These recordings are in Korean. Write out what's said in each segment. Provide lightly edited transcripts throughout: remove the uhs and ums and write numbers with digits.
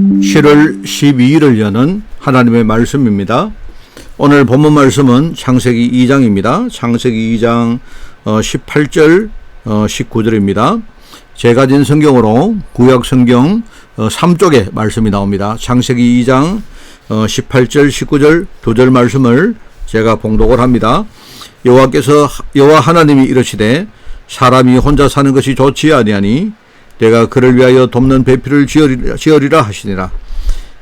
7월 12일을 여는 하나님의 말씀입니다. 오늘 본문 말씀은 창세기 2장입니다. 창세기 2장 18절 19절입니다. 제가 진 성경으로 구약 성경 3쪽에 말씀이 나옵니다. 창세기 2장 18절 19절 2절 말씀을 제가 봉독을 합니다. 여호와 하나님이 이르시되 사람이 혼자 사는 것이 좋지 아니하니 내가 그를 위하여 돕는 배필을 지으리라 하시니라.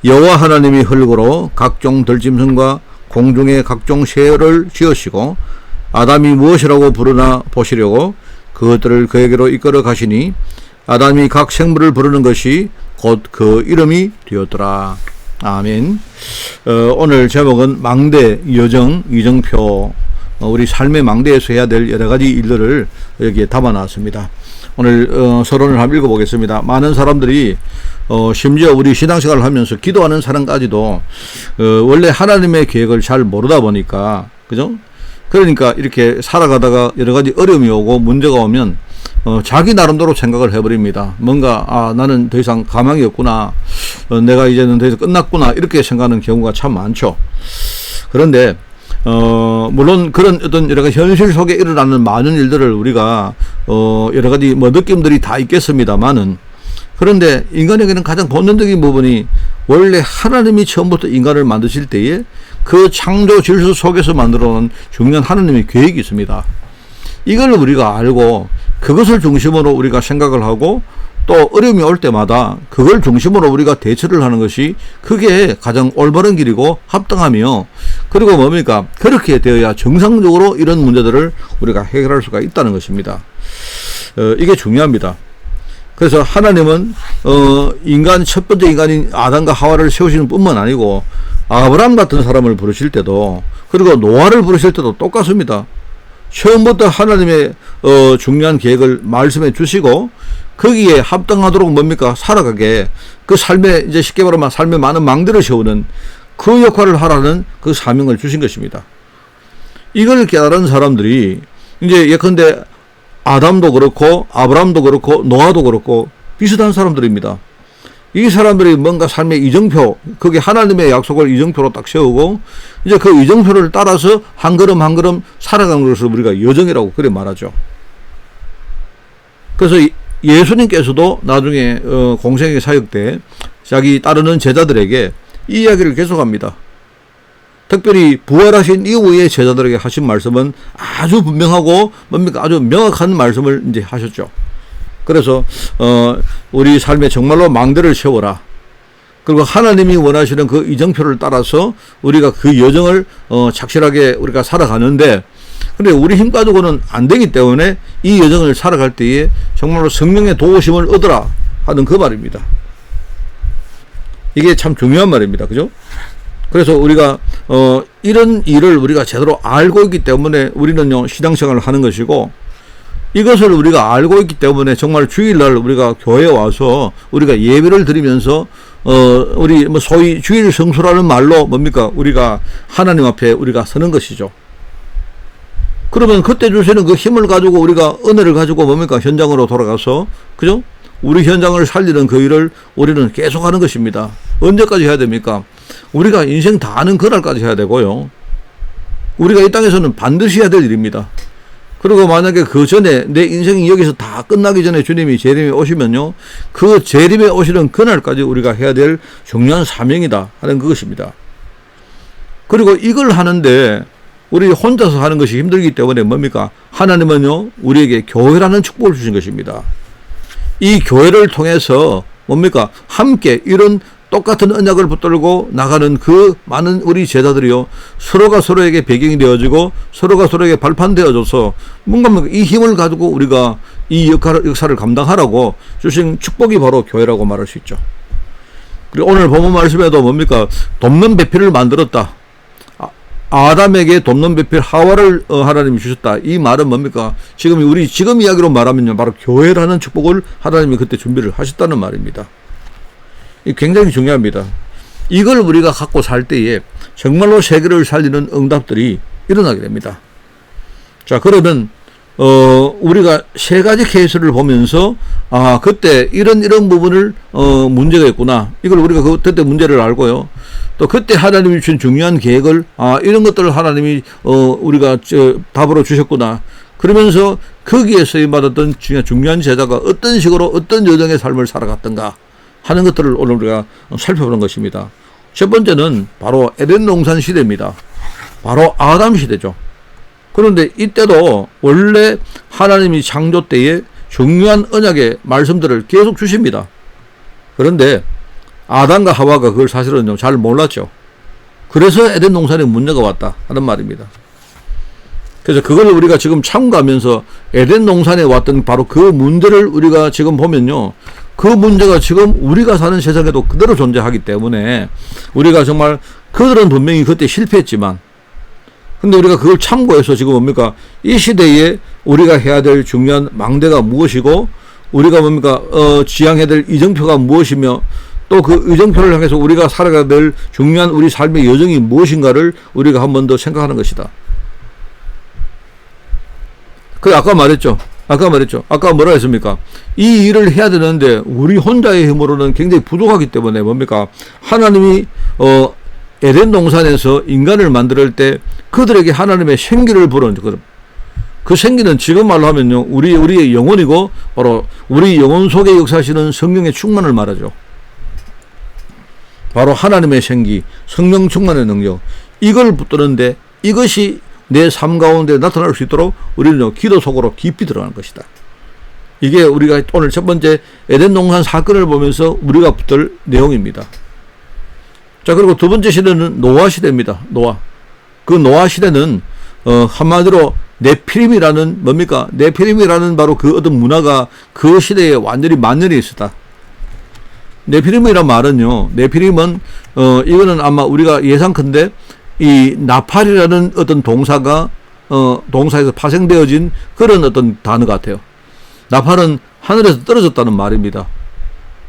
여호와 하나님이 흙으로 각종 들짐승과 공중의 각종 새를 지으시고 아담이 무엇이라고 부르나 보시려고 그것들을 그에게로 이끌어 가시니 아담이 각 생물을 부르는 것이 곧 그 이름이 되었더라. 아멘. 오늘 제목은 망대, 여정, 이정표, 우리 삶의 망대에서 해야 될 여러 가지 일들을 여기에 담아놨습니다. 오늘 서론을 한번 읽어보겠습니다. 많은 사람들이 심지어 우리 신앙생활을 하면서 기도하는 사람까지도 원래 하나님의 계획을 잘 모르다 보니까, 그죠? 그러니까 이렇게 살아가다가 여러 가지 어려움이 오고 문제가 오면 자기 나름대로 생각을 해버립니다. 뭔가 나는 더 이상 가망이 없구나, 내가 이제는 더 이상 끝났구나, 이렇게 생각하는 경우가 참 많죠. 그런데 물론 그런 어떤 여러 가지 현실 속에 일어나는 많은 일들을 우리가 여러 가지 느낌들이 다 있겠습니다만은, 그런데 인간에게는 가장 본능적인 부분이 원래 하나님이 처음부터 인간을 만드실 때에 그 창조 질서 속에서 만들어 놓은 중요한 하나님의 계획이 있습니다. 이걸 우리가 알고 그것을 중심으로 우리가 생각을 하고 또 어려움이 올 때마다 그걸 중심으로 우리가 대처를 하는 것이 그게 가장 올바른 길이고 합당하며, 그리고 뭡니까? 그렇게 되어야 정상적으로 이런 문제들을 우리가 해결할 수가 있다는 것입니다. 이게 중요합니다. 그래서 하나님은 첫 번째 인간인 아담과 하와를 세우시는 뿐만 아니고 아브라함 같은 사람을 부르실 때도, 그리고 노아를 부르실 때도 똑같습니다. 처음부터 하나님의 중요한 계획을 말씀해 주시고 거기에 합당하도록 뭡니까? 살아가게, 그 삶에 이제 쉽게 말하면 삶에 많은 망대를 세우는 그 역할을 하라는 그 사명을 주신 것입니다. 이걸 깨달은 사람들이 이제 예컨대 아담도 그렇고 아브라함도 그렇고 노아도 그렇고 비슷한 사람들입니다. 이 사람들이 뭔가 삶의 이정표, 그게 하나님의 약속을 이정표로 딱 세우고 이제 그 이정표를 따라서 한 걸음 한 걸음 살아가는 것을 우리가 여정이라고 그래 말하죠. 그래서 예수님께서도 나중에 공생의 사역 때 자기 따르는 제자들에게 이 이야기를 계속합니다. 특별히 부활하신 이후에 제자들에게 하신 말씀은 아주 분명하고 뭡니까? 아주 명확한 말씀을 이제 하셨죠. 그래서 우리 삶에 정말로 망대를 세워라. 그리고 하나님이 원하시는 그 이정표를 따라서 우리가 그 여정을 착실하게 우리가 살아가는데, 근데 우리 힘 가지고는 안 되기 때문에 이 여정을 살아갈 때에 정말로 성령의 도우심을 얻으라 하는 그 말입니다. 이게 참 중요한 말입니다. 그죠? 그래서 우리가 이런 일을 우리가 제대로 알고 있기 때문에 우리는요 신앙생활을 하는 것이고, 이것을 우리가 알고 있기 때문에 정말 주일날 우리가 교회에 와서 우리가 예배를 드리면서 우리 소위 주일 성수라는 말로 뭡니까? 우리가 하나님 앞에 우리가 서는 것이죠. 그러면 그때 주시는 그 힘을 가지고 우리가 은혜를 가지고 뭡니까? 현장으로 돌아가서, 그죠? 우리 현장을 살리는 그 일을 우리는 계속하는 것입니다. 언제까지 해야 됩니까? 우리가 인생 다 아는 그날까지 해야 되고요. 우리가 이 땅에서는 반드시 해야 될 일입니다. 그리고 만약에 그 전에 내 인생이 여기서 다 끝나기 전에 주님이 재림에 오시면요, 그 재림에 오시는 그날까지 우리가 해야 될 중요한 사명이다 하는 그것입니다. 그리고 이걸 하는데 우리 혼자서 하는 것이 힘들기 때문에 뭡니까? 하나님은요 우리에게 교회라는 축복을 주신 것입니다. 이 교회를 통해서 뭡니까? 함께 이런 똑같은 언약을 붙들고 나가는 그 많은 우리 제자들이요, 서로가 서로에게 배경이 되어지고 서로가 서로에게 발판 되어줘서 뭔가 이 힘을 가지고 우리가 이 역사를 감당하라고 주신 축복이 바로 교회라고 말할 수 있죠. 그리고 오늘 본문 말씀에도 뭡니까? 돕는 배필을 만들었다. 아담에게 돕는 배필 하와를 하나님이 주셨다. 이 말은 뭡니까? 지금 이야기로 말하면요, 바로 교회라는 축복을 하나님이 그때 준비를 하셨다는 말입니다. 굉장히 중요합니다. 이걸 우리가 갖고 살 때에 정말로 세계를 살리는 응답들이 일어나게 됩니다. 자, 그러면 우리가 세 가지 케이스를 보면서, 그때 이런 부분을, 문제가 있구나. 이걸 우리가 그때 문제를 알고요. 또 그때 하나님이 주신 중요한 계획을, 이런 것들을 하나님이, 우리가 답으로 주셨구나. 그러면서 거기에 쓰임받았던 중요한 제자가 어떤 식으로 어떤 여정의 삶을 살아갔던가 하는 것들을 오늘 우리가 살펴보는 것입니다. 첫 번째는 바로 에덴 동산 시대입니다. 바로 아담 시대죠. 그런데 이때도 원래 하나님이 창조 때에 중요한 언약의 말씀들을 계속 주십니다. 그런데 아담과 하와가 그걸 사실은 잘 몰랐죠. 그래서 에덴 동산에 문제가 왔다 하는 말입니다. 그래서 그걸 우리가 지금 참고하면서 에덴 동산에 왔던 바로 그 문제를 우리가 지금 보면요. 그 문제가 지금 우리가 사는 세상에도 그대로 존재하기 때문에 우리가 정말 그들은 분명히 그때 실패했지만 근데 우리가 그걸 참고해서 지금 뭡니까? 이 시대에 우리가 해야 될 중요한 망대가 무엇이고 우리가 뭡니까? 지향해야 될 이정표가 무엇이며 또 그 이정표를 향해서 우리가 살아가야 될 중요한 우리 삶의 여정이 무엇인가를 우리가 한 번 더 생각하는 것이다. 아까 말했죠. 아까 뭐라 했습니까? 이 일을 해야 되는데 우리 혼자의 힘으로는 굉장히 부족하기 때문에 뭡니까? 하나님이 에덴 동산에서 인간을 만들 때 그들에게 하나님의 생기를 불은 그 생기는 지금 말로 하면요. 우리의 영혼이고 바로 우리 영혼 속에 역사하시는 성령의 충만을 말하죠. 바로 하나님의 생기, 성령 충만의 능력. 이걸 붙드는데 이것이 내 삶 가운데 나타날 수 있도록 우리는 기도 속으로 깊이 들어가는 것이다. 이게 우리가 오늘 첫 번째 에덴 동산 사건을 보면서 우리가 붙들 내용입니다. 자, 그리고 두 번째 시대는 노아 시대입니다. 그 노아 시대는 한마디로 네피림이라는 뭡니까? 네피림이라는 바로 그 어떤 문화가 그 시대에 완전히 만연해 있었다. 네피림이란 말은요. 네피림은 이거는 아마 우리가 예상컨대 이 나팔이라는 어떤 동사에서 파생되어진 그런 어떤 단어 같아요. 나팔은 하늘에서 떨어졌다는 말입니다.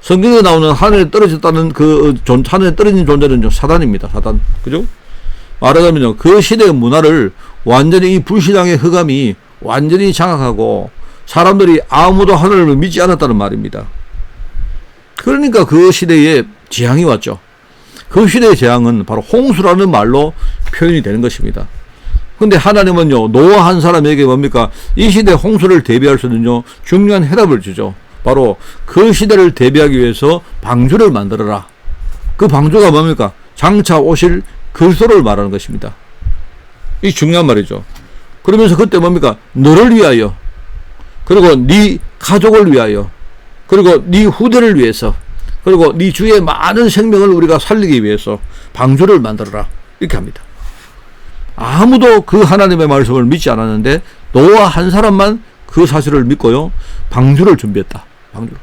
성경에 나오는 하늘에 떨어졌다는 하늘에 떨어진 존재는 사단입니다. 사단. 그죠? 말하자면요. 그 시대의 문화를 완전히 이 불신앙의 흑암이 완전히 장악하고 사람들이 아무도 하늘을 믿지 않았다는 말입니다. 그러니까 그 시대에 재앙이 왔죠. 그 시대의 재앙은 바로 홍수라는 말로 표현이 되는 것입니다. 근데 하나님은요, 노아 한 사람에게 뭡니까? 이 시대 홍수를 대비할 수 있는 중요한 해답을 주죠. 바로 그 시대를 대비하기 위해서 방주를 만들어라. 그 방주가 뭡니까? 장차 오실 그리스도를 말하는 것입니다. 이 중요한 말이죠. 그러면서 그때 뭡니까? 너를 위하여, 그리고 네 가족을 위하여, 그리고 네 후대를 위해서, 그리고 네 주의 많은 생명을 우리가 살리기 위해서 방주를 만들어라. 이렇게 합니다. 아무도 그 하나님의 말씀을 믿지 않았는데 노아 한 사람만 그 사실을 믿고요. 방주를 준비했다. 방주.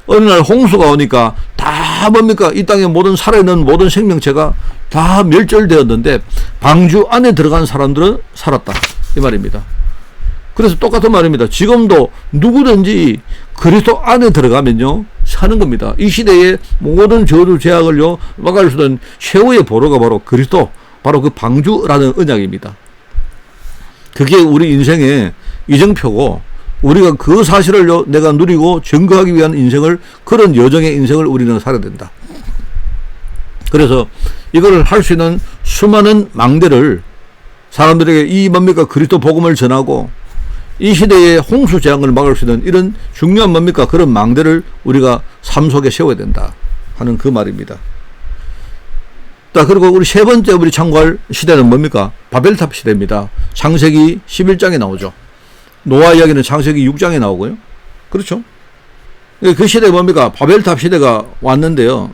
어느 날 홍수가 오니까 다 뭡니까? 이 땅에 모든 살아있는 모든 생명체가 다 멸절되었는데 방주 안에 들어간 사람들은 살았다. 이 말입니다. 그래서 똑같은 말입니다. 지금도 누구든지 그리스도 안에 들어가면요. 사는 겁니다. 이 시대의 모든 저주 제약을요. 막을 수 있는 최후의 보루가 바로 그리스도, 바로 그 방주라는 언약입니다. 그게 우리 인생의 이정표고 우리가 그 사실을요. 내가 누리고 증거하기 위한 인생을, 그런 여정의 인생을 우리는 살아야 된다. 그래서 이걸 할 수 있는 수많은 망대를 사람들에게 이 뭡니까? 그리스도 복음을 전하고 이 시대의 홍수 재앙을 막을 수 있는 이런 중요한 뭡니까? 그런 망대를 우리가 삶 속에 세워야 된다 하는 그 말입니다. 자, 그리고 우리 세 번째 우리 참고할 시대는 뭡니까? 바벨탑 시대입니다. 창세기 11장에 나오죠. 노아 이야기는 창세기 6장에 나오고요. 그렇죠? 그 시대에 뭡니까? 바벨탑 시대가 왔는데요.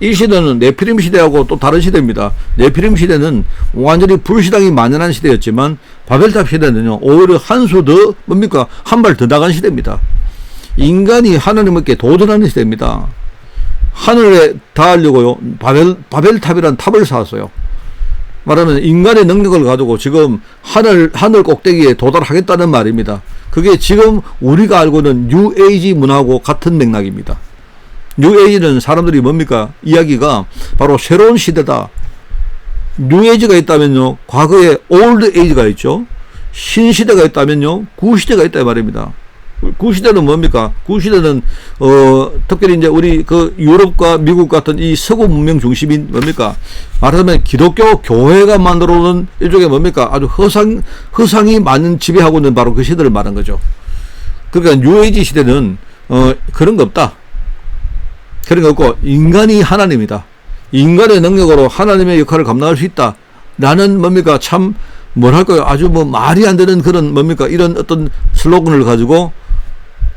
이 시대는 네피림 시대하고 또 다른 시대입니다. 네피림 시대는 완전히 불신앙이 만연한 시대였지만 바벨탑 시대는요, 오히려 한 수 더 뭡니까? 한 발 더 나간 시대입니다. 인간이 하나님께 도전하는 시대입니다. 하늘에 닿으려고요, 바벨탑이라는 탑을 쌓았어요. 말하면 인간의 능력을 가지고 지금 하늘 꼭대기에 도달하겠다는 말입니다. 그게 지금 우리가 알고 있는 뉴에이지 문화하고 같은 맥락입니다. 뉴에이지는 사람들이 뭡니까? 이야기가 바로 새로운 시대다. 뉴에이지가 있다면요, 과거에 올드 에이지가 있죠. 신시대가 있다면요, 구시대가 있다 이 말입니다. 구시대는 뭡니까? 구시대는 특별히 이제 우리 그 유럽과 미국 같은 이 서구 문명 중심이 뭡니까? 말하자면 기독교 교회가 만들어오는 일종의 뭡니까? 아주 허상이 많은 지배하고 있는 바로 그 시대를 말한 거죠. 그러니까 뉴에이지 시대는 그런 거 없다. 그런 거 없고 인간이 하나님이다. 인간의 능력으로 하나님의 역할을 감당할 수 있다. 라는 뭡니까? 참 뭐랄까요? 아주 뭐 말이 안 되는 그런 뭡니까? 이런 어떤 슬로건을 가지고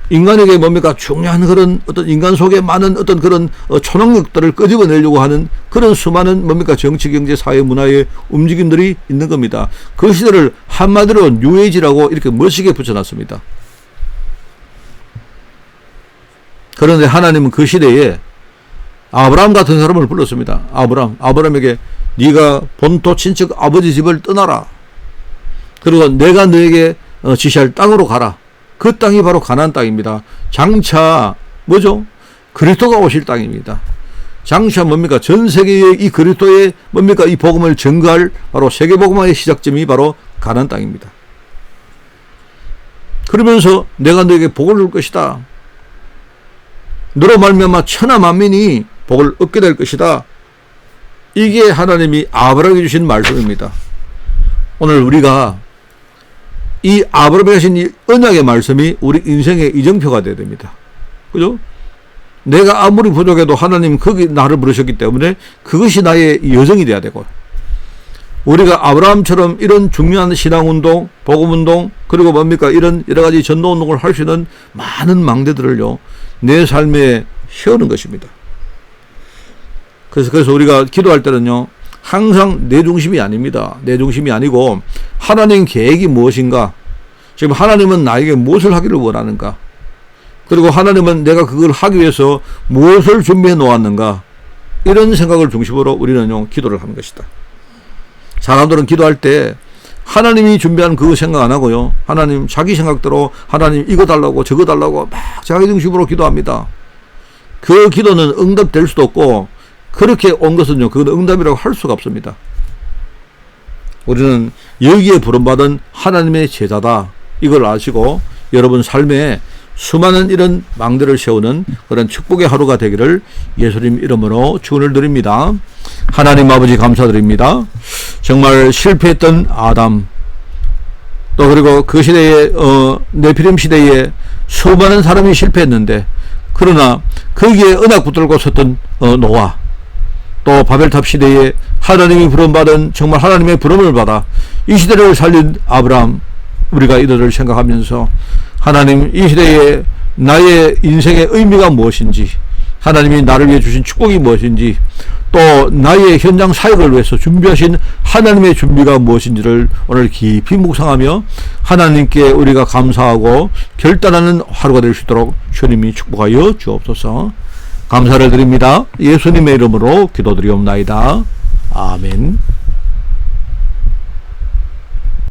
인간에게 뭡니까? 중요한 그런 어떤 인간 속에 많은 어떤 그런 초능력들을 끄집어내려고 하는 그런 수많은 뭡니까? 정치, 경제, 사회, 문화의 움직임들이 있는 겁니다. 그 시대를 한마디로 뉴에이지라고 이렇게 멋지게 붙여놨습니다. 그런데 하나님은 그 시대에 아브라함 같은 사람을 불렀습니다. 아브라함에게 네가 본토 친척 아버지 집을 떠나라. 그리고 내가 너에게 지시할 땅으로 가라. 그 땅이 바로 가나안 땅입니다. 장차 뭐죠? 그리스도가 오실 땅입니다. 장차 뭡니까? 전 세계의 이 그리스도의 뭡니까? 이 복음을 전가할 바로 세계복음화의 시작점이 바로 가나안 땅입니다. 그러면서 내가 너에게 복을 줄 것이다. 너로 말미암아 천하 만민이 복을 얻게 될 것이다. 이게 하나님이 아브라함에게 주신 말씀입니다. 오늘 우리가 이 아브라함에게 하신 이 언약의 말씀이 우리 인생의 이정표가 되어야 됩니다. 그죠? 내가 아무리 부족해도 하나님 거기 나를 부르셨기 때문에 그것이 나의 여정이 돼야 되고, 우리가 아브라함처럼 이런 중요한 신앙운동, 복음운동, 그리고 뭡니까? 이런 여러 가지 전도운동을 할 수 있는 많은 망대들을요, 내 삶에 세우는 것입니다. 그래서 우리가 기도할 때는요, 항상 내 중심이 아닙니다. 내 중심이 아니고 하나님 계획이 무엇인가? 지금 하나님은 나에게 무엇을 하기를 원하는가? 그리고 하나님은 내가 그걸 하기 위해서 무엇을 준비해 놓았는가? 이런 생각을 중심으로 우리는요, 기도를 하는 것이다. 사람들은 기도할 때 하나님이 준비한 그거 생각 안 하고요, 하나님 자기 생각대로 하나님 이거 달라고 저거 달라고 막 자기 중심으로 기도합니다. 그 기도는 응답될 수도 없고, 그렇게 온 것은요, 그건 응답이라고 할 수가 없습니다. 우리는 여기에 부름받은 하나님의 제자다, 이걸 아시고 여러분 삶에 수많은 이런 망대를 세우는 그런 축복의 하루가 되기를 예수님 이름으로 축원을 드립니다. 하나님 아버지 감사드립니다. 정말 실패했던 아담, 또 그리고 그 시대에 네피림 시대에 수많은 사람이 실패했는데, 그러나 거기에 언약 붙들고 섰던 노아, 또 바벨탑 시대에 하나님이 부름받은, 정말 하나님의 부름을 받아 이 시대를 살린 아브라함, 우리가 이들을 생각하면서 하나님 이 시대에 나의 인생의 의미가 무엇인지, 하나님이 나를 위해 주신 축복이 무엇인지, 또 나의 현장 사역을 위해서 준비하신 하나님의 준비가 무엇인지를 오늘 깊이 묵상하며 하나님께 우리가 감사하고 결단하는 하루가 될 수 있도록 주님이 축복하여 주옵소서. 감사를 드립니다. 예수님의 이름으로 기도드리옵나이다. 아멘.